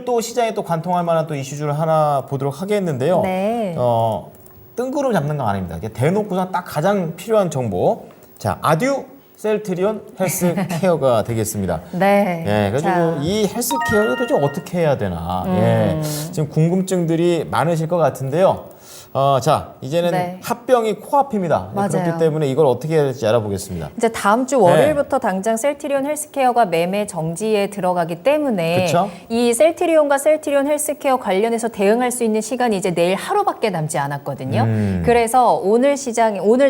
또 시장에 또 관통할 만한 또 이슈를 하나 보도록 하겠는데요. 네. 뜬구름 잡는 거 아닙니다. 이게 대놓고서 딱 가장 필요한 정보. 자, 아듀 셀트리온 헬스케어가 되겠습니다. 네. 예, 그래가지고 자. 이 헬스케어를 도대체 어떻게 해야 되나. 예, 지금 궁금증들이 많으실 것 같은데요. 자, 이제는 네. 합병이 코앞입니다. 맞아요. 그렇기 때문에 이걸 어떻게 해야 될지 알아보겠습니다. 이제 다음 주 월요일부터 당장 셀트리온 헬스케어가 매매 정지에 들어가기 때문에 그쵸? 이 셀트리온과 셀트리온 헬스케어 관련해서 대응할 수 있는 시간이 이제 내일 하루밖에 남지 않았거든요. 그래서 오늘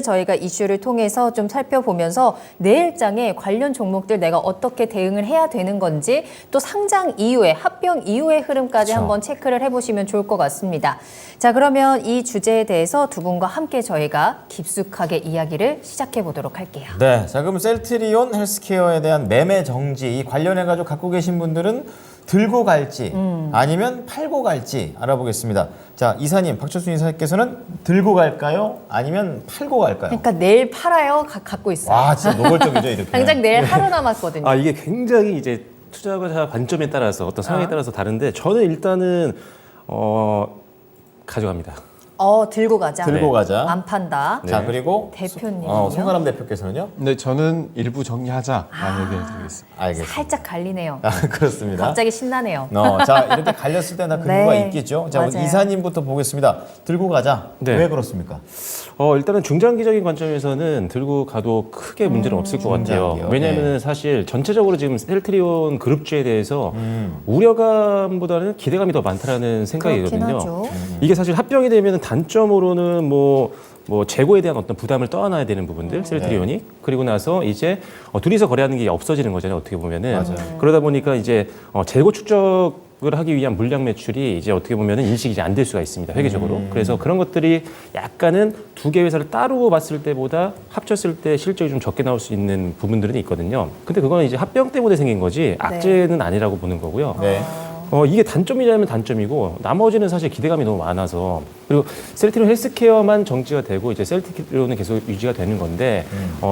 저희가 이슈를 통해서 좀 살펴보면서 내일장에 관련 종목들 내가 어떻게 대응을 해야 되는 건지 또 상장 이후에 합병 이후의 흐름까지 그쵸. 한번 체크를 해보시면 좋을 것 같습니다. 자, 그러면 이 주제에 대해서 두 분과 함께 저희가 깊숙하게 이야기를 시작해 보도록 할게요. 네, 자 그럼 셀트리온 헬스케어에 대한 매매 정지 이 관련해가지고 갖고 계신 분들은 들고 갈지 아니면 팔고 갈지 알아보겠습니다. 자, 이사님, 박철순 이사께서는 들고 갈까요? 아니면 팔고 갈까요? 그러니까 내일 팔아요? 갖고 있어요. 와, 진짜 노골적이죠, 이렇게. 당장 내일 하루 남았거든요. 아, 이게 굉장히 이제 투자자 관점에 따라서 어떤 상황에 따라서 다른데 저는 일단은 가져갑니다. 들고 가자. 들고 가자. 안 판다. 자, 그리고 대표님은요? 송가람 대표께서는요? 네, 저는 일부 정리하자라는 의견을 드리겠습니다. 알겠습니다. 살짝 갈리네요. 그렇습니다. 갑자기 신나네요. 자, 이렇게 갈렸을 때 다 근거가 네, 있겠죠. 자, 맞아요. 이사님부터 보겠습니다. 들고 가자. 네. 왜 그렇습니까? 일단은 중장기적인 관점에서는 들고 가도 크게 문제는 없을 것 같아요. 중장기요? 왜냐하면 네. 사실 전체적으로 지금 셀트리온 그룹주에 대해서 우려감보다는 기대감이 더 많다라는 생각이거든요. 그렇긴 하죠. 이게 사실 합병이 되면 단점으로는 뭐 재고에 대한 어떤 부담을 떠안아야 되는 부분들, 셀트리온이. 그리고 나서 이제 둘이서 거래하는 게 없어지는 거잖아요, 어떻게 보면은. 맞아요. 그러다 보니까 이제 재고 축적을 하기 위한 물량 매출이 이제 어떻게 보면은 인식이 이제 안 될 수가 있습니다, 회계적으로. 그래서 그런 것들이 약간은 두 개 회사를 따로 봤을 때보다 합쳤을 때 실적이 좀 적게 나올 수 있는 부분들은 있거든요. 근데 그거는 이제 합병 때문에 생긴 거지 악재는 아니라고 보는 거고요. 네. 이게 단점이라면 단점이고 나머지는 사실 기대감이 너무 많아서 그리고 셀트리온 헬스케어만 정지가 되고 이제 셀트리온은 계속 유지가 되는 건데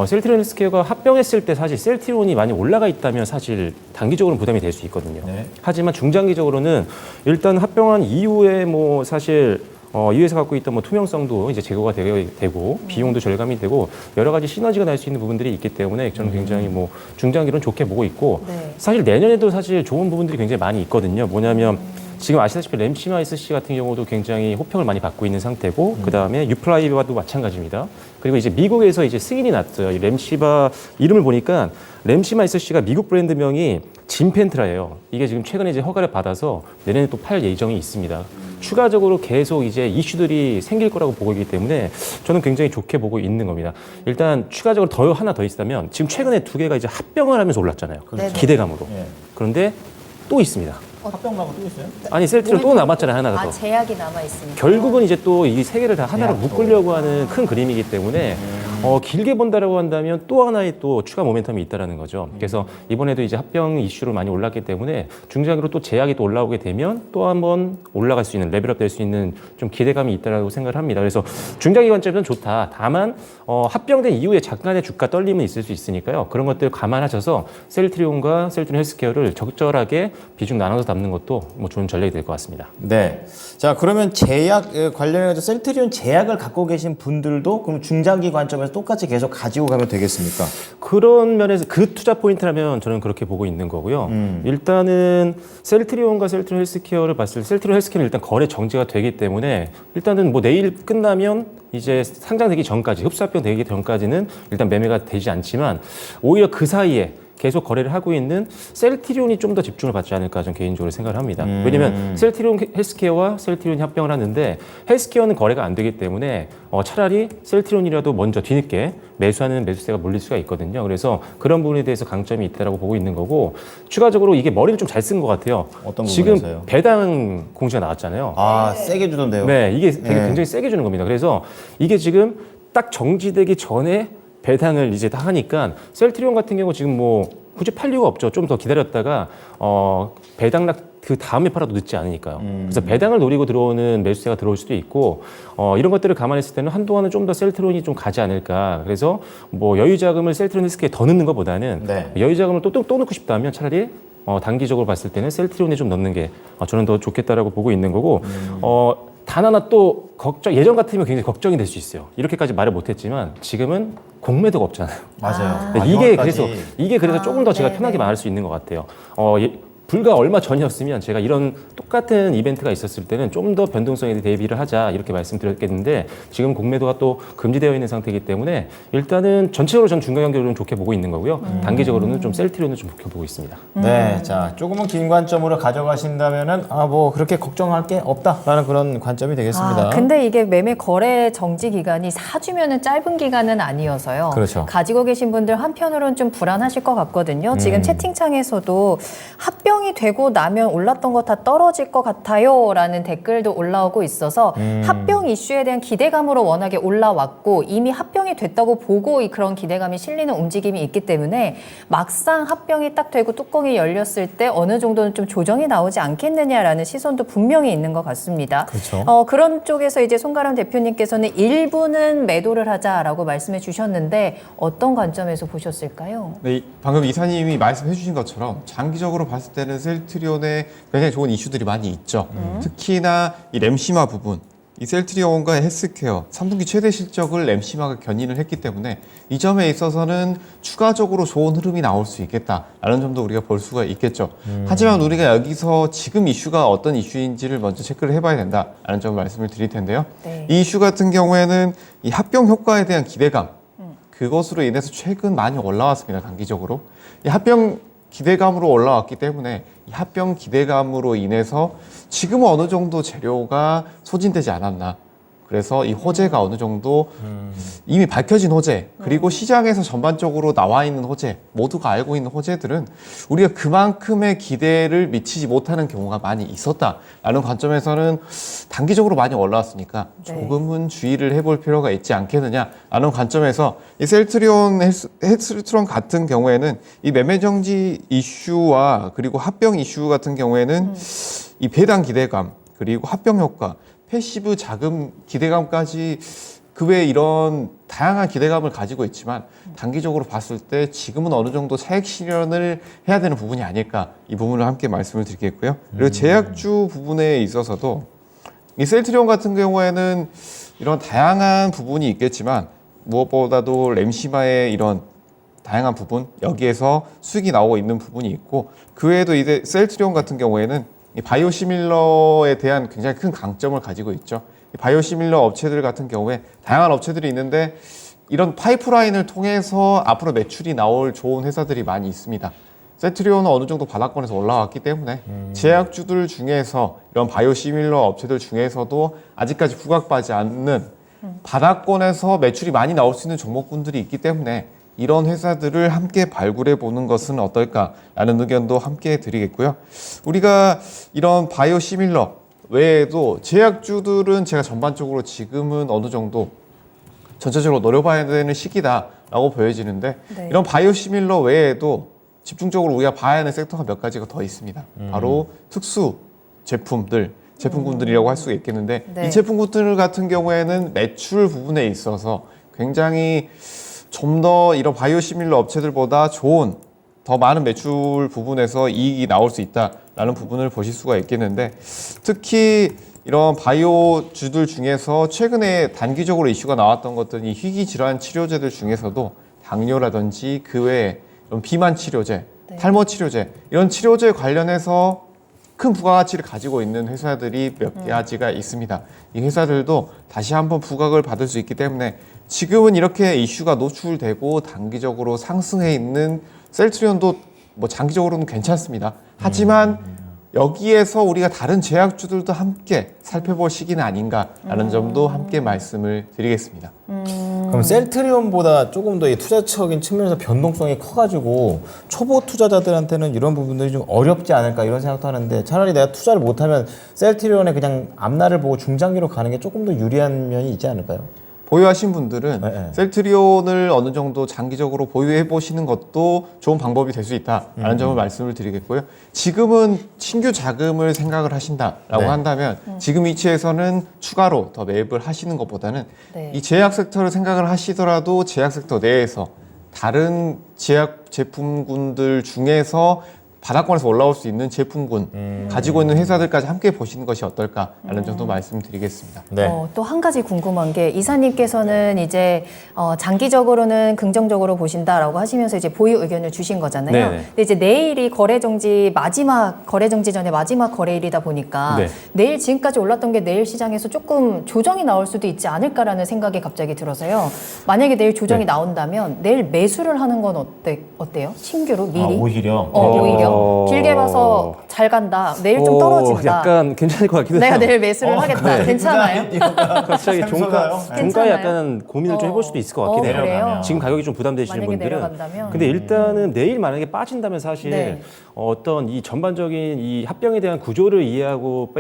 셀트리온 헬스케어가 합병했을 때 사실 셀트리온이 많이 올라가 있다면 사실 단기적으로는 부담이 될 수 있거든요. 네. 하지만 중장기적으로는 일단 합병한 이후에 뭐 사실 이 회사 갖고 있던 뭐 투명성도 이제 제고가 되고 비용도 절감이 되고 여러 가지 시너지가 날 수 있는 부분들이 있기 때문에 저는 굉장히 뭐 중장기로는 좋게 보고 있고 네. 사실 내년에도 사실 좋은 부분들이 굉장히 많이 있거든요. 뭐냐면 지금 아시다시피 램시마 SC 같은 경우도 굉장히 호평을 많이 받고 있는 상태고 그다음에 유플라이와도 마찬가지입니다. 그리고 이제 미국에서 이제 승인이 났어요. 이 램시바 이름을 보니까 램시마 SC가 미국 브랜드명이 진펜트라예요. 이게 지금 최근에 이제 허가를 받아서 내년에 또 팔 예정이 있습니다. 추가적으로 계속 이제 이슈들이 생길 거라고 보고 있기 때문에 저는 굉장히 좋게 보고 있는 겁니다. 일단 추가적으로 하나 더 있다면 지금 최근에 두 개가 이제 합병을 하면서 올랐잖아요. 네네. 기대감으로. 예. 그런데 또 있습니다. 합병 말고 또 있어요? 아니 셀트리온 또 남았잖아요, 하나가 더. 제약이 남아 있으니까. 결국은 이제 또 이 세 개를 다 하나로 제약도. 묶으려고 하는 큰 그림이기 때문에 길게 본다라고 한다면 또 하나의 또 추가 모멘텀이 있다라는 거죠. 그래서 이번에도 이제 합병 이슈로 많이 올랐기 때문에 중장기로 또 제약이 또 올라오게 되면 또 한번 올라갈 수 있는 레벨업 될 수 있는 좀 기대감이 있다라고 생각을 합니다. 그래서 중장기 관점에서는 좋다. 다만 합병된 이후에 잠깐의 주가 떨림은 있을 수 있으니까요. 그런 것들 감안하셔서 셀트리온과 셀트리온 헬스케어를 적절하게 비중 나눠서 담는 것도 뭐 좋은 전략이 될 것 같습니다. 네. 자, 그러면 제약 관련해서 셀트리온 제약을 갖고 계신 분들도 그럼 중장기 관점에서 똑같이 계속 가지고 가면 되겠습니까? 그런 면에서 그 투자 포인트라면 저는 그렇게 보고 있는 거고요. 일단은 셀트리온과 셀트리온 헬스케어를 봤을 때 셀트리온 헬스케어는 일단 거래 정지가 되기 때문에 일단은 뭐 내일 끝나면 이제 상장되기 전까지 흡수합병 되기 전까지는 일단 매매가 되지 않지만 오히려 그 사이에 계속 거래를 하고 있는 셀트리온이 좀 더 집중을 받지 않을까 저는 개인적으로 생각을 합니다. 왜냐하면 셀트리온 헬스케어와 셀트리온이 합병을 하는데 헬스케어는 거래가 안 되기 때문에 차라리 셀트리온이라도 먼저 뒤늦게 매수하는 매수세가 몰릴 수가 있거든요. 그래서 그런 부분에 대해서 강점이 있다고 보고 있는 거고 추가적으로 이게 머리를 좀 잘 쓴 것 같아요. 어떤 지금 부분에서요? 배당 공시가 나왔잖아요. 아, 세게 주던데요. 네, 이게 되게 네. 굉장히 세게 주는 겁니다. 그래서 이게 지금 딱 정지되기 전에 배당을 이제 다 하니까 셀트리온 같은 경우 지금 뭐 굳이 팔 이유가 없죠. 좀 더 기다렸다가 배당락 그 다음에 팔아도 늦지 않으니까요. 그래서 배당을 노리고 들어오는 매수세가 들어올 수도 있고 이런 것들을 감안했을 때는 한동안은 좀 더 셀트리온이 좀 가지 않을까. 그래서 뭐 여유 자금을 셀트리온 헬스케어에 더 넣는 것보다는 네. 여유 자금을 또 넣고 싶다면 차라리 단기적으로 봤을 때는 셀트리온에 좀 넣는 게 저는 더 좋겠다라고 보고 있는 거고 단 하나 또 예전 같으면 굉장히 걱정이 될 수 있어요. 이렇게까지 말을 못했지만 지금은 공매도가 없잖아요. 맞아요. 이게 그래서 조금 더 제가 네, 편하게 네. 말할 수 있는 것 같아요. 불과 얼마 전이었으면 제가 이런 똑같은 이벤트가 있었을 때는 좀 더 변동성에 대비를 하자 이렇게 말씀드렸겠는데 지금 공매도가 또 금지되어 있는 상태이기 때문에 일단은 전체적으로 전 중간경제로는 좋게 보고 있는 거고요. 단기적으로는 좀 셀트리온을 좀 좋게 보고 있습니다. 네, 자 조금은 긴 관점으로 가져가신다면은 뭐 그렇게 걱정할 게 없다라는 그런 관점이 되겠습니다. 근데 이게 매매 거래 정지 기간이 4주면은 짧은 기간은 아니어서요. 그렇죠. 가지고 계신 분들 한편으로는 좀 불안하실 것 같거든요. 지금 채팅창에서도 합병이 되고 나면 올랐던 거 다 떨어질 것 같아요라는 댓글도 올라오고 있어서 합병 이슈에 대한 기대감으로 워낙에 올라왔고 이미 합병이 됐다고 보고 그런 기대감이 실리는 움직임이 있기 때문에 막상 합병이 딱 되고 뚜껑이 열렸을 때 어느 정도는 좀 조정이 나오지 않겠느냐라는 시선도 분명히 있는 것 같습니다. 그렇죠. 그런 쪽에서 이제 송가람 대표님께서는 일부는 매도를 하자라고 말씀해 주셨는데 어떤 관점에서 보셨을까요? 네, 방금 이사님이 말씀해 주신 것처럼 장기적으로 봤을 때는 셀트리온에 굉장히 좋은 이슈들이 많이 있죠. 특히나 이 램시마 부분, 이 셀트리온과 헬스케어 3분기 최대 실적을 램시마가 견인을 했기 때문에 이 점에 있어서는 추가적으로 좋은 흐름이 나올 수 있겠다라는 점도 우리가 볼 수가 있겠죠. 하지만 우리가 여기서 지금 이슈가 어떤 이슈인지를 먼저 체크를 해봐야 된다라는 점을 말씀을 드릴 텐데요. 네. 이 이슈 같은 경우에는 이 합병 효과에 대한 기대감, 그것으로 인해서 최근 많이 올라왔습니다. 단기적으로. 이 합병 기대감으로 올라왔기 때문에 이 합병 기대감으로 인해서 지금은 어느 정도 재료가 소진되지 않았나. 그래서 이 호재가 어느 정도 이미 밝혀진 호재, 그리고 시장에서 전반적으로 나와 있는 호재, 모두가 알고 있는 호재들은 우리가 그만큼의 기대를 미치지 못하는 경우가 많이 있었다라는 관점에서는 단기적으로 많이 올라왔으니까 네. 조금은 주의를 해볼 필요가 있지 않겠느냐라는 관점에서 이 셀트리온 헬스트론 같은 경우에는 이 매매정지 이슈와 그리고 합병 이슈 같은 경우에는 이 배당 기대감 그리고 합병 효과, 패시브 자금 기대감까지 그 외에 이런 다양한 기대감을 가지고 있지만 단기적으로 봤을 때 지금은 어느 정도 차익 실현을 해야 되는 부분이 아닐까, 이 부분을 함께 말씀을 드리겠고요. 그리고 제약주 부분에 있어서도 이 셀트리온 같은 경우에는 이런 다양한 부분이 있겠지만 무엇보다도 램시마의 이런 다양한 부분, 여기에서 수익이 나오고 있는 부분이 있고 그 외에도 이제 셀트리온 같은 경우에는 이 바이오시밀러에 대한 굉장히 큰 강점을 가지고 있죠. 이 바이오시밀러 업체들 같은 경우에 다양한 업체들이 있는데 이런 파이프라인을 통해서 앞으로 매출이 나올 좋은 회사들이 많이 있습니다. 셀트리온은 어느 정도 바닥권에서 올라왔기 때문에 제약주들 중에서 이런 바이오시밀러 업체들 중에서도 아직까지 부각받지 않는 바닥권에서 매출이 많이 나올 수 있는 종목군들이 있기 때문에 이런 회사들을 함께 발굴해 보는 것은 어떨까라는 의견도 함께 드리겠고요. 우리가 이런 바이오시밀러 외에도 제약주들은 제가 전반적으로 지금은 어느 정도 전체적으로 노려봐야 되는 시기다라고 보여지는데 네. 이런 바이오시밀러 외에도 집중적으로 우리가 봐야 하는 섹터가 몇 가지가 더 있습니다. 바로 특수 제품군들이라고 할 수가 있겠는데 네. 이 제품군들 같은 경우에는 매출 부분에 있어서 굉장히 좀 더 이런 바이오시밀러 업체들보다 좋은 더 많은 매출 부분에서 이익이 나올 수 있다라는 부분을 보실 수가 있겠는데 특히 이런 바이오주들 중에서 최근에 단기적으로 이슈가 나왔던 것들은 이 희귀질환 치료제들 중에서도 당뇨라든지 그 외에 이런 비만 치료제, 네. 탈모 치료제 이런 치료제 관련해서 큰 부가가치를 가지고 있는 회사들이 몇 가지가 있습니다. 이 회사들도 다시 한번 부각을 받을 수 있기 때문에 지금은 이렇게 이슈가 노출되고 단기적으로 상승해 있는 셀트리온도 뭐 장기적으로는 괜찮습니다. 하지만 여기에서 우리가 다른 제약주들도 함께 살펴볼 시기는 아닌가라는 점도 함께 말씀을 드리겠습니다. 그럼 셀트리온보다 조금 더 이 투자적인 측면에서 변동성이 커가지고 초보 투자자들한테는 이런 부분들이 좀 어렵지 않을까 이런 생각도 하는데 차라리 내가 투자를 못하면 셀트리온에 그냥 앞날을 보고 중장기로 가는 게 조금 더 유리한 면이 있지 않을까요? 보유하신 분들은 네. 셀트리온을 어느 정도 장기적으로 보유해 보시는 것도 좋은 방법이 될 수 있다라는 점을 말씀을 드리겠고요. 지금은 신규 자금을 생각을 하신다라고 네. 한다면 지금 위치에서는 추가로 더 매입을 하시는 것보다는 네. 이 제약 섹터를 생각을 하시더라도 제약 섹터 내에서 다른 제약 제품군들 중에서 바닥권에서 올라올 수 있는 제품군 가지고 있는 회사들까지 함께 보시는 것이 어떨까라는 정도 말씀드리겠습니다. 네. 또 한 가지 궁금한 게 이사님께서는 이제 장기적으로는 긍정적으로 보신다라고 하시면서 이제 보유 의견을 주신 거잖아요. 네네. 근데 이제 내일이 거래 정지 전에 마지막 거래일이다 보니까 네. 내일 지금까지 올랐던 게 내일 시장에서 조금 조정이 나올 수도 있지 않을까라는 생각이 갑자기 들어서요. 만약에 내일 조정이 나온다면 내일 매수를 하는 건 어때요? 신규로 미리? 아, 오히려. 오히려 길게 봐서 잘 간다. 내일 좀 떨어진다. 약간 괜찮을 것 같기도 해요. 내가 내일 매수를 하겠다. 괜찮아요? 갑자기 샘솟아요. 종가 괜찮아요? 약간 고민을 좀 해볼 수도 있을 것 같긴 해요. 그래요? 지금 가격이 좀 부담되시는 만약에 분들은. 내려간다면? 근데 일단은 내일 만약에 빠진다면 사실 네. 어떤 이 전반적인 이 합병에 대한 구조를 이해하고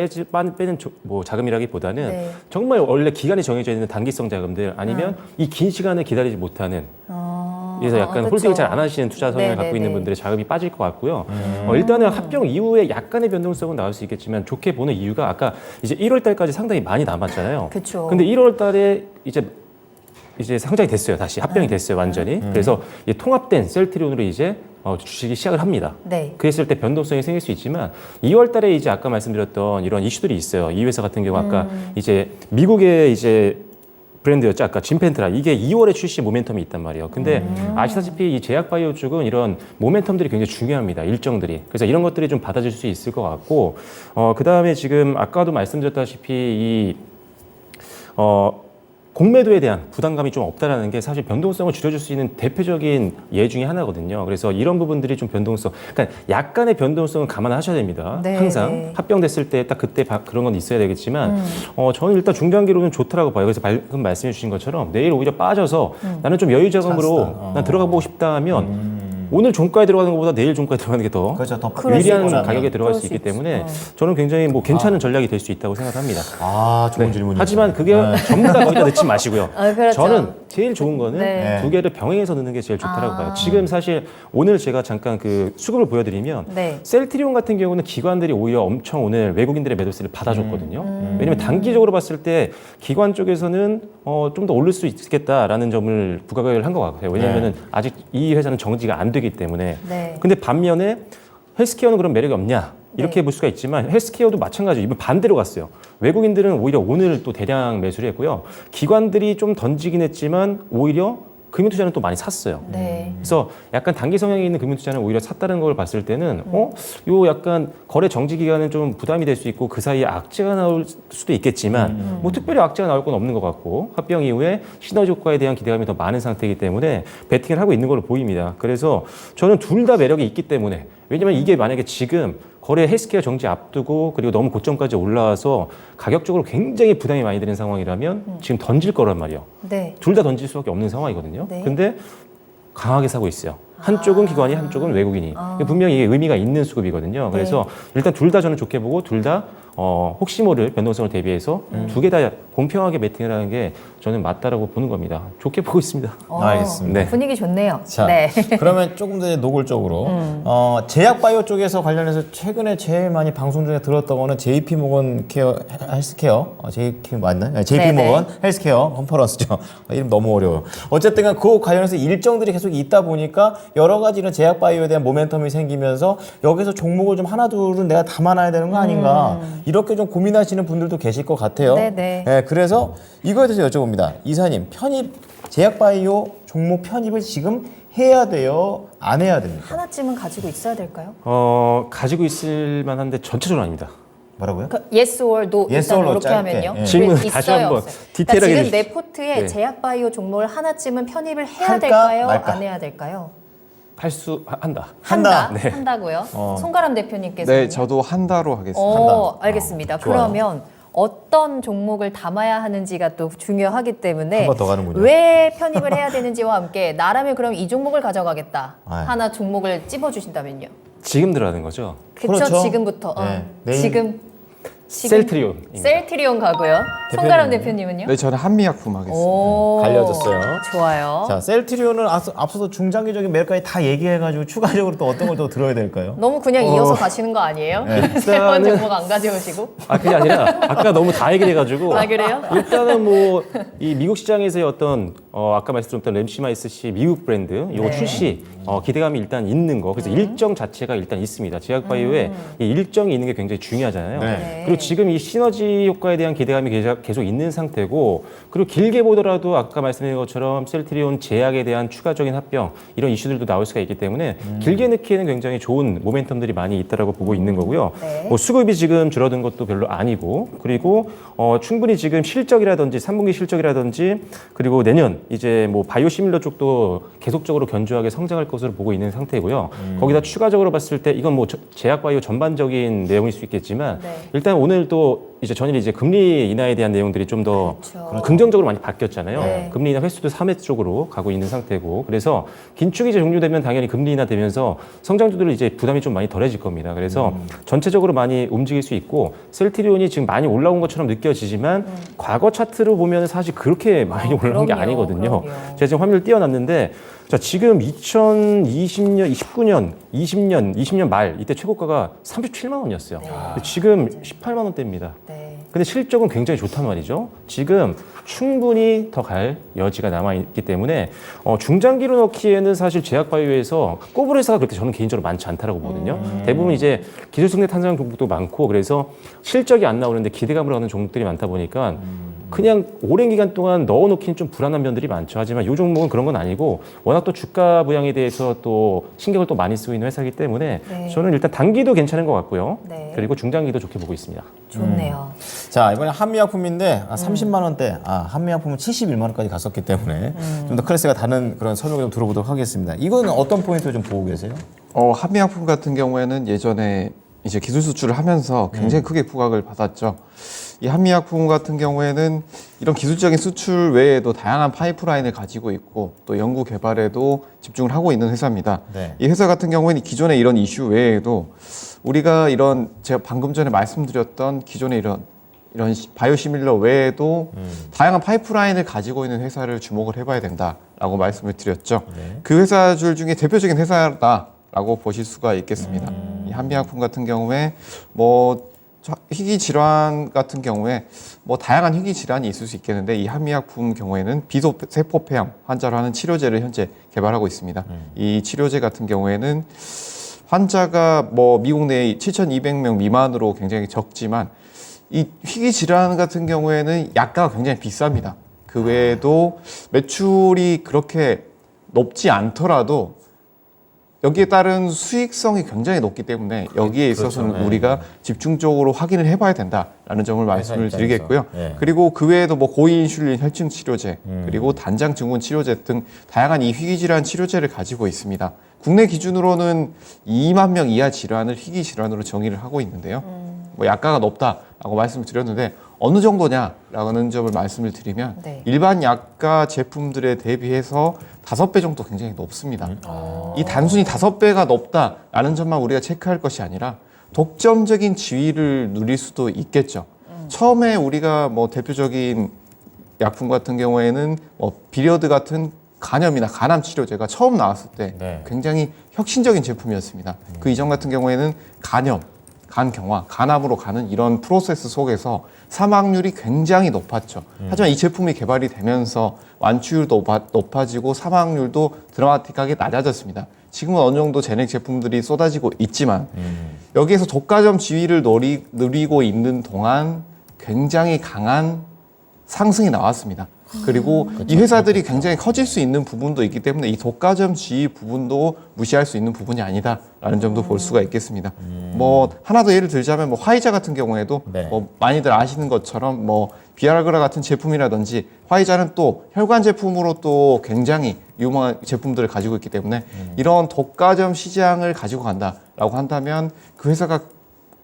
빼는 뭐 자금이라기보다는 네. 정말 원래 기간이 정해져 있는 단기성 자금들 아니면 이 긴 시간을 기다리지 못하는 그래서 약간 그쵸. 홀딩을 잘 안 하시는 투자 성향을 네, 갖고 네, 있는 네. 분들의 자금이 빠질 것 같고요. 일단은 합병 이후에 약간의 변동성은 나올 수 있겠지만 좋게 보는 이유가 아까 이제 1월 달까지 상당히 많이 남았잖아요. 그쵸. 근데 1월 달에 이제 상장이 됐어요. 다시 합병이 됐어요. 완전히. 그래서 이 통합된 셀트리온으로 이제 주식이 시작을 합니다. 네. 그랬을 때 변동성이 생길 수 있지만 2월 달에 이제 아까 말씀드렸던 이런 이슈들이 있어요. 이 회사 같은 경우 아까 이제 미국의 이제 브랜드였죠. 아까 짐펜트라. 이게 2월에 출시 모멘텀이 있단 말이에요. 근데 아시다시피 이 제약바이오 쪽은 이런 모멘텀들이 굉장히 중요합니다. 일정들이. 그래서 이런 것들이 좀 받아줄 수 있을 것 같고, 그 다음에 지금 아까도 말씀드렸다시피 공매도에 대한 부담감이 좀 없다라는 게 사실 변동성을 줄여줄 수 있는 대표적인 예 중에 하나거든요. 그래서 이런 부분들이 좀 변동성, 그러니까 약간의 변동성은 감안하셔야 됩니다. 네, 항상 네. 합병됐을 때 딱 그때 그런 건 있어야 되겠지만, 저는 일단 중장기로는 좋다라고 봐요. 그래서 방금 말씀해 주신 것처럼 내일 오히려 빠져서 나는 좀 여유 자금으로 찬스다. 난 들어가 보고 싶다 하면 오늘 종가에 들어가는 것보다 내일 종가에 들어가는 게 더 그렇죠. 더 그럴 수 유리한 있죠. 가격에 들어갈 그럴 수 수 있기 있죠. 때문에 저는 굉장히 뭐 괜찮은 전략이 될 수 있다고 생각합니다. 아, 좋은 질문이죠. 하지만 그게 전부 다 거기다 넣지 마시고요. 그렇죠. 저는 제일 좋은 거는 네. 두 개를 병행해서 넣는 게 제일 좋다라고 봐요. 지금 사실 오늘 제가 잠깐 그 수급을 보여드리면 네. 셀트리온 같은 경우는 기관들이 오히려 엄청 오늘 외국인들의 매도세를 받아줬거든요. 왜냐면 단기적으로 봤을 때 기관 쪽에서는 좀 더 오를 수 있겠다라는 점을 부각을 한 것 같아요. 왜냐면은 아직 이 회사는 정지가 안 되기 때문에. 네. 근데 반면에 헬스케어는 그런 매력이 없냐? 이렇게 네. 볼 수가 있지만 헬스케어도 마찬가지로 이번 반대로 갔어요. 외국인들은 오히려 오늘 또 대량 매수를 했고요. 기관들이 좀 던지긴 했지만 오히려 금융투자는 또 많이 샀어요. 네. 그래서 약간 단기 성향이 있는 금융투자는 오히려 샀다는 걸 봤을 때는 요 약간 거래 정지 기간은 좀 부담이 될 수 있고 그 사이에 악재가 나올 수도 있겠지만 뭐 특별히 악재가 나올 건 없는 것 같고 합병 이후에 시너지 효과에 대한 기대감이 더 많은 상태이기 때문에 베팅을 하고 있는 걸로 보입니다. 그래서 저는 둘 다 매력이 있기 때문에 왜냐면 이게 만약에 지금 거래 헬스케어 정지 앞두고 그리고 너무 고점까지 올라와서 가격적으로 굉장히 부담이 많이 되는 상황이라면 지금 던질 거란 말이에요. 네. 둘 다 던질 수밖에 없는 상황이거든요. 네. 근데 강하게 사고 있어요. 한쪽은 기관이, 한쪽은 외국인이. 분명히 이게 의미가 있는 수급이거든요. 그래서 일단 둘 다 저는 좋게 보고 둘 다 혹시 모를 변동성을 대비해서 두 개 다 공평하게 매팅을 하는 게 저는 맞다라고 보는 겁니다. 좋게 보고 있습니다. 알겠습니다. 네. 분위기 좋네요. 자, 네. 그러면 조금 더 노골적으로 제약바이오 쪽에서 관련해서 최근에 제일 많이 방송 중에 들었던 거는 JP모건 헬스케어, JP 맞나요? 네, JP모건 헬스케어 컨퍼런스죠. 이름 너무 어려워요. 어쨌든 그 관련해서 일정들이 계속 있다 보니까 여러 가지 이런 제약바이오에 대한 모멘텀이 생기면서 여기서 종목을 좀 하나 둘은 내가 담아놔야 되는 거 아닌가 이렇게 좀 고민하시는 분들도 계실 것 같아요. 네네. 네, 그래서 이거에 대해서 여쭤봅니다. 이사님, 제약바이오 종목 편입을 지금 해야 돼요? 안 해야 됩니까? 하나쯤은 가지고 있어야 될까요? 가지고 있을 만한데 전체적으로 아닙니다. 뭐라고요? 그 yes or no Yes 일단 or no 이렇게 짧게. 하면요. 예. 질문 있어요, 다시 한번 없어요? 디테일하게 그러니까 지금 해주십시오. 내 포트에 네. 제약바이오 종목을 하나쯤은 편입을 해야 할까, 될까요? 말까? 안 해야 될까요? 한다. 한다. 네. 한다고요? 송가람 대표님께서는 네, 저도 한다로 하겠습니다. 한다. 알겠습니다. 좋아요. 그러면 어떤 종목을 담아야 하는지가 또 중요하기 때문에 한번더 가는군요. 왜 편입을 해야 되는지와 함께 나라면 그럼 이 종목을 가져가겠다. 아유. 하나 종목을 찝어주신다면요. 지금 들어가는 거죠. 그쵸? 그렇죠. 지금부터. 네. 내일- 지금 셀트리온입니다. 셀트리온 가고요. 송가람 대표님은요? 네, 저는 한미약품 하겠습니다. 오, 갈려졌어요. 좋아요. 자, 셀트리온은 앞서서 중장기적인 매력까지 다 얘기해가지고 추가적으로 또 어떤 걸 더 들어야 될까요? 너무 그냥 이어서 가시는 거 아니에요? 새로운 종목 안 가져오시고? 그게 아니라 아까 너무 다 얘기해가지고 아, 그래요? 일단은 뭐 이 미국 시장에서의 어떤 아까 말씀드렸던 램시마이스시 미국 브랜드 이거 네. 출시 기대감이 일단 있는 거. 그래서 일정 자체가 일단 있습니다. 제약바이오에 이 일정이 있는 게 굉장히 중요하잖아요. 네. 그리고 지금 이 시너지 효과에 대한 기대감이 계속 있는 상태고, 그리고 길게 보더라도 아까 말씀드린 것처럼 셀트리온 제약에 대한 추가적인 합병 이런 이슈들도 나올 수가 있기 때문에 길게 넣기에는 굉장히 좋은 모멘텀들이 많이 있다라고 보고 있는 거고요. 네. 뭐 수급이 지금 줄어든 것도 별로 아니고, 그리고 충분히 지금 실적이라든지 3분기 실적이라든지 그리고 내년 이제 뭐 바이오시밀러 쪽도 계속적으로 견조하게 성장할 것으로 보고 있는 상태고요. 거기다 추가적으로 봤을 때 이건 뭐 제약 바이오 전반적인 내용일 수 있겠지만 네. 일단 오늘 또 이제 전일 이제 금리 인하에 대한 내용들이 좀 더 그렇죠. 긍정적으로 많이 바뀌었잖아요. 네. 금리 인하 횟수도 3회 쪽으로 가고 있는 상태고, 그래서 긴축이 이제 종료되면 당연히 금리 인하 되면서 성장주들은 이제 부담이 좀 많이 덜해질 겁니다. 그래서 전체적으로 많이 움직일 수 있고, 셀트리온이 지금 많이 올라온 것처럼 느껴지지만 과거 차트로 보면 사실 그렇게 많이 올라온 게 그럼요, 아니거든요. 그럼요. 제가 지금 화면을 띄워놨는데, 자, 지금 2020년, 29년, 20년 말 이때 최고가가 37만 원이었어요. 근데 지금 18만 원대입니다. 네. 근데 실적은 굉장히 좋단 말이죠. 지금 충분히 더 갈 여지가 남아있기 때문에 중장기로 넣기에는 사실 제약바이오에서 꼽을 회사가 그렇게 저는 개인적으로 많지 않다라고 보거든요. 대부분 이제 기술승계 탄생 종목도 많고, 그래서 실적이 안 나오는데 기대감으로 하는 종목들이 많다 보니까 그냥 오랜 기간 동안 넣어놓기는 좀 불안한 면들이 많죠. 하지만 이 종목은 그런 건 아니고 워낙 또 주가 부양에 대해서 또 신경을 또 많이 쓰고 있는 회사이기 때문에 네. 저는 일단 단기도 괜찮은 것 같고요. 네. 그리고 중장기도 좋게 보고 있습니다. 좋네요. 자, 이번에 한미약품인데 30만 원대, 한미약품은 71만 원까지 갔었기 때문에 좀 더 클래스가 다른 그런 설명을 좀 들어보도록 하겠습니다. 이거는 어떤 포인트 좀 보고 계세요? 한미약품 같은 경우에는 예전에 이제 기술 수출을 하면서 굉장히 크게 부각을 받았죠. 이 한미약품 같은 경우에는 이런 기술적인 수출 외에도 다양한 파이프라인을 가지고 있고 또 연구 개발에도 집중을 하고 있는 회사입니다. 네. 이 회사 같은 경우에는 기존의 이런 이슈 외에도 우리가 이런 제가 방금 전에 말씀드렸던 기존의 이런 바이오시밀러 외에도 다양한 파이프라인을 가지고 있는 회사를 주목을 해봐야 된다라고 말씀을 드렸죠. 네. 그 회사들 중에 대표적인 회사다라고 보실 수가 있겠습니다. 이 한미약품 같은 경우에 뭐 희귀 질환 같은 경우에 뭐 다양한 희귀 질환이 있을 수 있겠는데, 이 한미약품 경우에는 비세포폐암 환자로 하는 치료제를 현재 개발하고 있습니다. 이 치료제 같은 경우에는 환자가 뭐 미국 내에 7,200명 미만으로 굉장히 적지만 이 희귀 질환 같은 경우에는 약가가 굉장히 비쌉니다. 그 외에도 매출이 그렇게 높지 않더라도 여기에 따른 수익성이 굉장히 높기 때문에 여기에 있어서는 그렇죠. 네. 우리가 집중적으로 확인을 해봐야 된다라는 점을 말씀을 입장에서. 드리겠고요. 네. 그리고 그 외에도 뭐 고인슐린 혈증 치료제, 그리고 단장 증후군 치료제 등 다양한 이 희귀 질환 치료제를 가지고 있습니다. 국내 기준으로는 2만 명 이하 질환을 희귀 질환으로 정의를 하고 있는데요. 뭐 약가가 높다라고 말씀을 드렸는데 어느 정도냐라는 점을 말씀을 드리면 네. 일반 약가 제품들에 대비해서 5배 정도 굉장히 높습니다. 이 단순히 5배가 높다라는 점만 우리가 체크할 것이 아니라 독점적인 지위를 누릴 수도 있겠죠. 처음에 우리가 뭐 대표적인 약품 같은 경우에는 뭐 비리어드 같은 간염이나 간암 치료제가 처음 나왔을 때 네. 굉장히 혁신적인 제품이었습니다. 그 이전 같은 경우에는 간염, 간경화, 간암으로 가는 이런 프로세스 속에서 사망률이 굉장히 높았죠. 하지만 이 제품이 개발이 되면서 완치율도 높아지고 사망률도 드라마틱하게 낮아졌습니다. 지금은 어느 정도 제넥 제품들이 쏟아지고 있지만 여기에서 독과점 지위를 누리고 있는 동안 굉장히 강한 상승이 나왔습니다. 그리고 이 회사들이 굉장히 커질 수 있는 부분도 있기 때문에 이 독과점 지위 부분도 무시할 수 있는 부분이 아니다라는 점도 볼 수가 있겠습니다. 뭐 하나 더 예를 들자면 뭐 화이자 같은 경우에도 네. 뭐 많이들 아시는 것처럼 뭐 비아그라 같은 제품이라든지 화이자는 또 혈관 제품으로 또 굉장히 유명한 제품들을 가지고 있기 때문에 이런 독과점 시장을 가지고 간다라고 한다면 그 회사가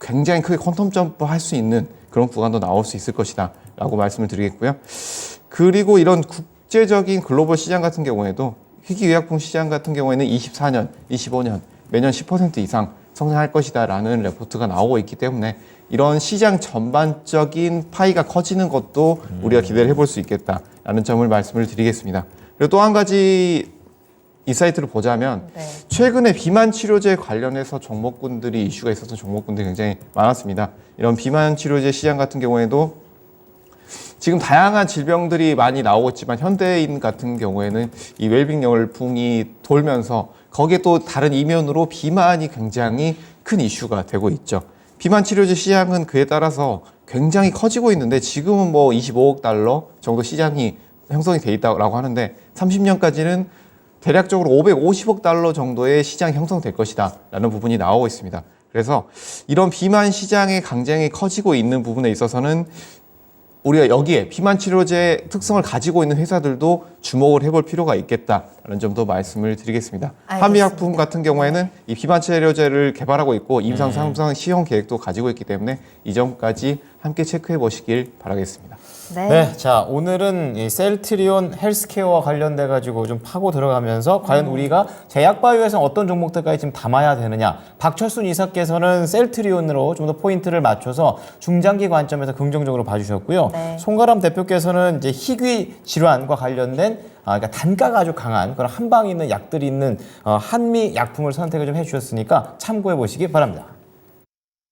굉장히 크게 퀀텀 점프 할 수 있는 그런 구간도 나올 수 있을 것이다 라고 말씀을 드리겠고요. 그리고 이런 국제적인 글로벌 시장 같은 경우에도 희귀의약품 시장 같은 경우에는 24년, 25년 매년 10% 이상 성장할 것이다 라는 레포트가 나오고 있기 때문에 이런 시장 전반적인 파이가 커지는 것도 우리가 기대를 해볼 수 있겠다라는 점을 말씀을 드리겠습니다. 그리고 또 한 가지 이 사이트를 보자면 네. 최근에 비만 치료제 관련해서 종목군들이 이슈가 있었던 종목군들이 굉장히 많았습니다. 이런 비만 치료제 시장 같은 경우에도 지금 다양한 질병들이 많이 나오고 있지만 현대인 같은 경우에는 이 웰빙 열풍이 돌면서 거기에 또 다른 이면으로 비만이 굉장히 큰 이슈가 되고 있죠. 비만 치료제 시장은 그에 따라서 굉장히 커지고 있는데 지금은 뭐 25억 달러 정도 시장이 형성이 돼 있다고 하는데 30년까지는 대략적으로 550억 달러 정도의 시장이 형성될 것이다 라는 부분이 나오고 있습니다. 그래서 이런 비만 시장의 강쟁이 커지고 있는 부분에 있어서는 우리가 여기에 비만 치료제 특성을 가지고 있는 회사들도 주목을 해볼 필요가 있겠다라는 점도 말씀을 드리겠습니다. 알겠습니다. 한미약품 같은 경우에는 이 비만 치료제를 개발하고 있고 임상 3상 시험 계획도 가지고 있기 때문에 이 점까지 함께 체크해 보시길 바라겠습니다. 네. 네, 자 오늘은 이 셀트리온 헬스케어와 관련돼 가지고 좀 파고 들어가면서 과연 우리가 제약바이오에서 어떤 종목들까지 지금 담아야 되느냐. 박철순 이사께서는 셀트리온으로 좀 더 포인트를 맞춰서 중장기 관점에서 긍정적으로 봐주셨고요. 네. 송가람 대표께서는 이제 희귀 질환과 관련된 그러니까 단가가 아주 강한 그런 한방 있는 약들이 있는 한미 약품을 선택을 좀 해주셨으니까 참고해 보시기 바랍니다.